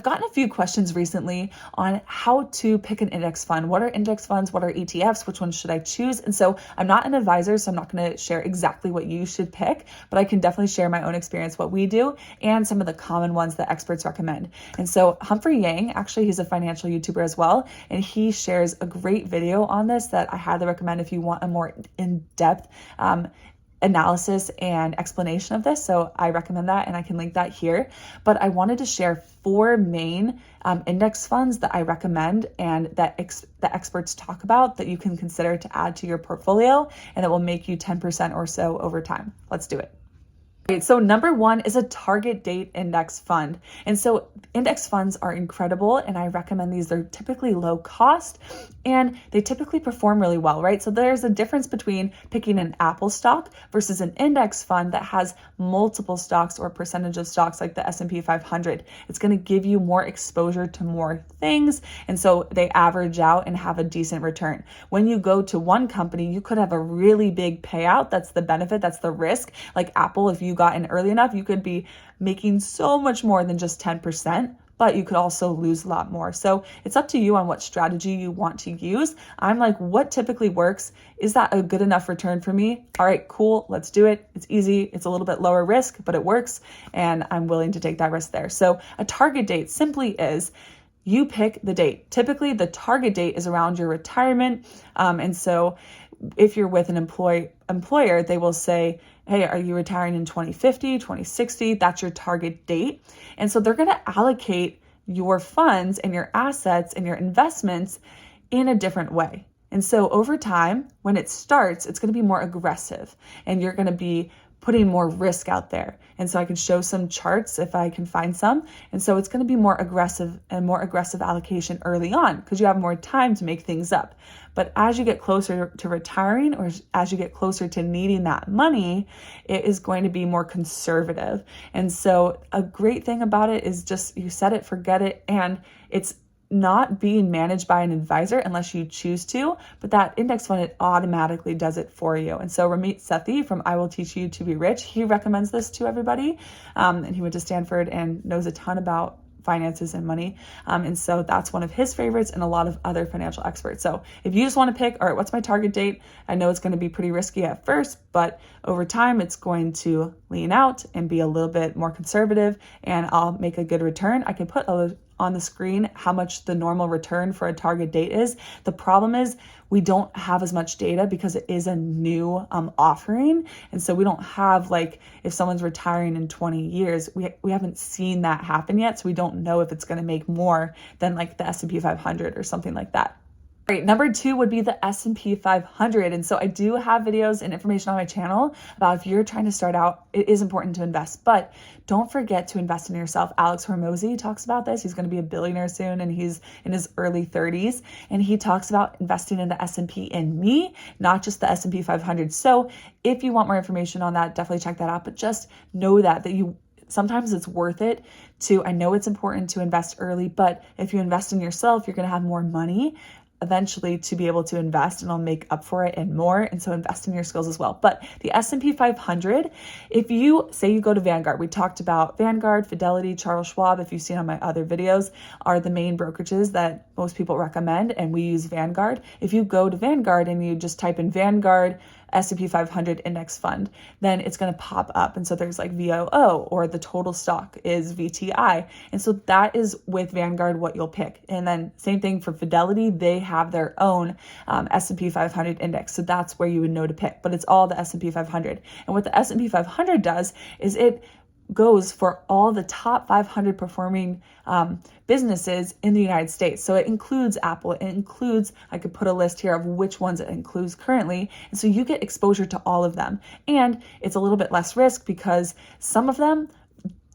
I've gotten a few questions recently on how to pick an index fund. What are index funds? What are ETFs? Which ones should I choose? And so I'm not an advisor, so I'm not going to share exactly what you should pick, but I can definitely share my own experience, what we do, and some of the common ones that experts recommend. And so Humphrey Yang, actually, he's a financial YouTuber as well, and he shares a great video on this that I highly recommend if you want a more in-depth analysis and explanation of this. So I recommend that, and I can link that here. But I wanted to share 4 main index funds that I recommend and that the experts talk about that you can consider to add to your portfolio, and that will make you 10% or so over time. Let's do it. So number 1 is a target date index fund. And so index funds are incredible, and I recommend these. They're typically low cost and they typically perform really well, right? So there's a difference between picking an Apple stock versus an index fund that has multiple stocks or percentage of stocks like the S&P 500. It's going to give you more exposure to more things, and so they average out and have a decent return. When you go to one company, you could have a really big payout. That's the benefit, that's the risk. Like Apple, if you got in early enough, you could be making so much more than just 10%, but you could also lose a lot more. So it's up to you on what strategy you want to use. I'm like, what typically works? Is that a good enough return for me? All right, cool, let's do it. It's easy, it's a little bit lower risk, but it works, and I'm willing to take that risk there. So a target date simply is you pick the date. Typically, the target date is around your retirement. And so if you're with an employer, they will say, hey, are you retiring in 2050, 2060? That's your target date. And so they're going to allocate your funds and your assets and your investments in a different way. And so over time, when it starts, it's going to be more aggressive, and you're going to be putting more risk out there. And so I can show some charts if I can find some. And so it's going to be more aggressive allocation early on because you have more time to make things up. But as you get closer to retiring, or as you get closer to needing that money, it is going to be more conservative. And so a great thing about it is just you set it, forget it, and it's not being managed by an advisor unless you choose to, but that index fund, it automatically does it for you. And so Ramit Sethi from I Will Teach You to Be Rich, he recommends this to everybody. And he went to Stanford and knows a ton about finances and money. And so that's one of his favorites, and a lot of other financial experts. So if you just want to pick, all right, what's my target date? I know it's going to be pretty risky at first, but over time it's going to lean out and be a little bit more conservative, and I'll make a good return. I can put on the screen how much the normal return for a target date is. The problem is we don't have as much data because it is a new offering. And so we don't have, like, if someone's retiring in 20 years, we haven't seen that happen yet. So we don't know if it's going to make more than like the S&P 500 or something like that. All right, number 2 would be the S&P 500. And so I do have videos and information on my channel about if you're trying to start out, it is important to invest, but don't forget to invest in yourself. Alex Hormozi talks about this. He's going to be a billionaire soon, and he's in his early 30s. And he talks about investing in the S&P and me, not just the S&P 500. So if you want more information on that, definitely check that out. But just know that sometimes it's worth it to, I know it's important to invest early, but if you invest in yourself, you're going to have more money eventually to be able to invest, and it'll make up for it and more. And so invest in your skills as well. But the S&P 500, if you say you go to Vanguard, we talked about Vanguard, Fidelity, Charles Schwab, if you've seen on my other videos, are the main brokerages that most people recommend, and we use Vanguard. If you go to Vanguard and you just type in Vanguard S&P 500 index fund, then it's going to pop up. And so there's like VOO, or the total stock is VTI. And so that is with Vanguard what you'll pick. And then same thing for Fidelity, they have their own S&P 500 index. So that's where you would know to pick, but it's all the S&P 500. And what the S&P 500 does is it goes for all the top 500 performing businesses in the United States. So it includes Apple, it includes, I could put a list here of which ones it includes currently. And so you get exposure to all of them. And it's a little bit less risk because some of them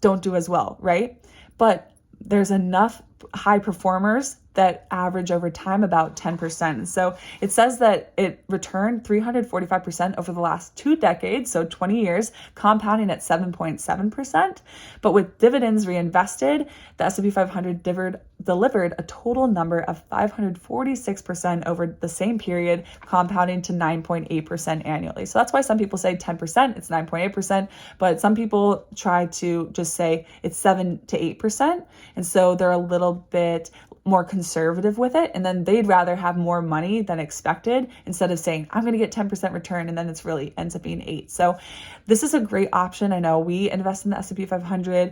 don't do as well, right? But there's enough high performers that average over time about 10%. So it says that it returned 345% over the last 2 decades, so 20 years, compounding at 7.7%. But with dividends reinvested, the S&P 500 delivered a total number of 546% over the same period, compounding to 9.8% annually. So that's why some people say 10%, it's 9.8%, but some people try to just say it's 7 to 8%. And so they're a little bit more conservative with it, and then they'd rather have more money than expected instead of saying I'm going to get 10% return and then it's really ends up being 8. So this is a great option. I know we invest in the S&P 500.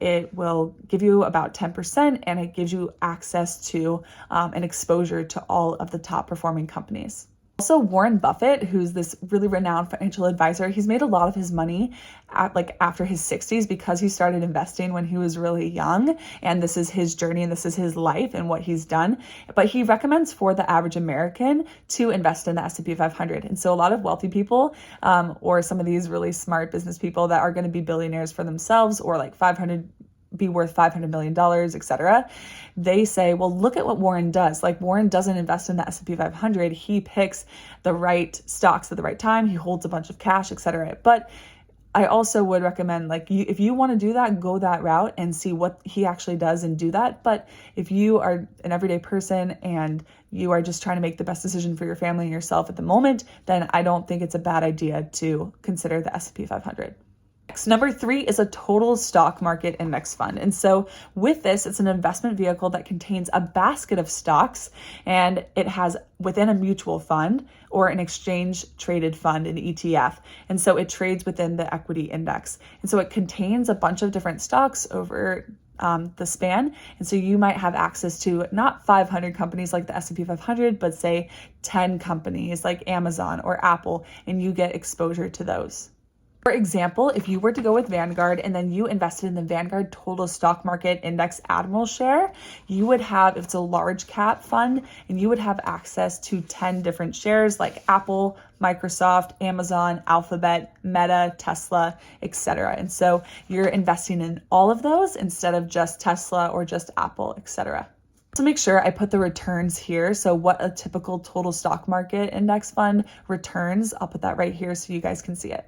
It will give you about 10% and it gives you access to an exposure to all of the top performing companies. Also, Warren Buffett, who's this really renowned financial advisor, he's made a lot of his money after his 60s because he started investing when he was really young. And this is his journey and this is his life and what he's done. But he recommends for the average American to invest in the S&P 500. And so a lot of wealthy people or some of these really smart business people that are going to be billionaires for themselves or like be worth $500 million, etc. They say, well, look at what Warren does. Like Warren doesn't invest in the S&P 500. He picks the right stocks at the right time. He holds a bunch of cash, etc. But I also would recommend, like, if you want to do that, go that route and see what he actually does and do that. But if you are an everyday person and you are just trying to make the best decision for your family and yourself at the moment, then I don't think it's a bad idea to consider the S&P 500. Number 3 is a total stock market index fund. And so with this, it's an investment vehicle that contains a basket of stocks, and it has within a mutual fund or an exchange traded fund, an ETF. And so it trades within the equity index. And so it contains a bunch of different stocks over the span. And so you might have access to not 500 companies like the S&P 500, but say 10 companies like Amazon or Apple, and you get exposure to those. For example, if you were to go with Vanguard and then you invested in the Vanguard Total Stock Market Index Admiral share, you would have, if it's a large cap fund, and you would have access to 10 different shares like Apple, Microsoft, Amazon, Alphabet, Meta, Tesla, etc. And so you're investing in all of those instead of just Tesla or just Apple, etc. To make sure I put the returns here, so what a typical total stock market index fund returns, I'll put that right here so you guys can see it.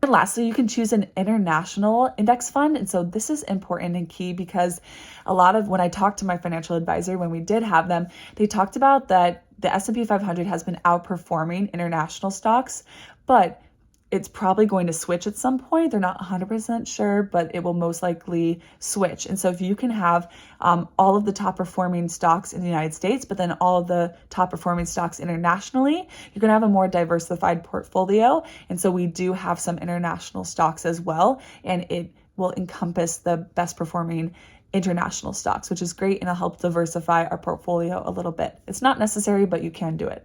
And lastly, you can choose an international index fund. And so this is important and key because when I talked to my financial advisor, when we did have them, they talked about that the S&P 500 has been outperforming international stocks, but it's probably going to switch at some point. They're not 100% sure, but it will most likely switch. And so if you can have all of the top performing stocks in the United States, but then all of the top performing stocks internationally, you're going to have a more diversified portfolio. And so we do have some international stocks as well, and it will encompass the best performing international stocks, which is great, and it'll help diversify our portfolio a little bit. It's not necessary, but you can do it.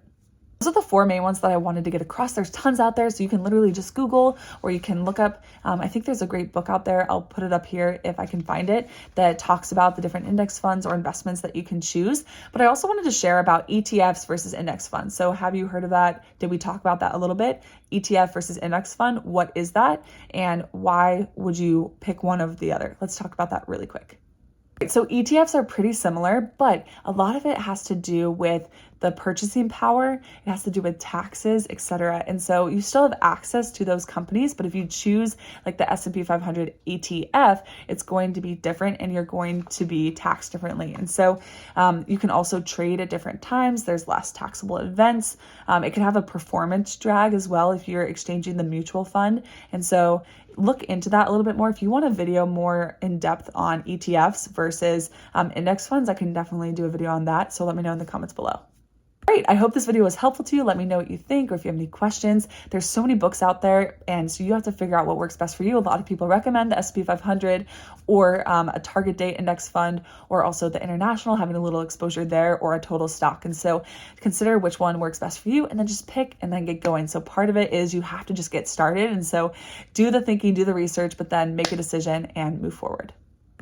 Those are the 4 main ones that I wanted to get across. There's tons out there, so you can literally just Google or you can look up. I think there's a great book out there. I'll put it up here if I can find it that talks about the different index funds or investments that you can choose. But I also wanted to share about ETFs versus index funds. So have you heard of that? Did we talk about that a little bit? ETF versus index fund, what is that? And why would you pick one over the other? Let's talk about that really quick. So ETFs are pretty similar, but a lot of it has to do with the purchasing power. It has to do with taxes, etc. And so you still have access to those companies, but if you choose like the S&P 500 ETF, it's going to be different and you're going to be taxed differently. And so you can also trade at different times. There's less taxable events. It can have a performance drag as well if you're exchanging the mutual fund. And so look into that a little bit more. If you want a video more in depth on ETFs versus index funds, I can definitely do a video on that. So let me know in the comments below. Great. I hope this video was helpful to you. Let me know what you think or if you have any questions. There's so many books out there, and so you have to figure out what works best for you. A lot of people recommend the S&P 500 or a target date index fund, or also the international, having a little exposure there, or a total stock. And so consider which one works best for you and then just pick and then get going. So part of it is you have to just get started. And so do the thinking, do the research, but then make a decision and move forward.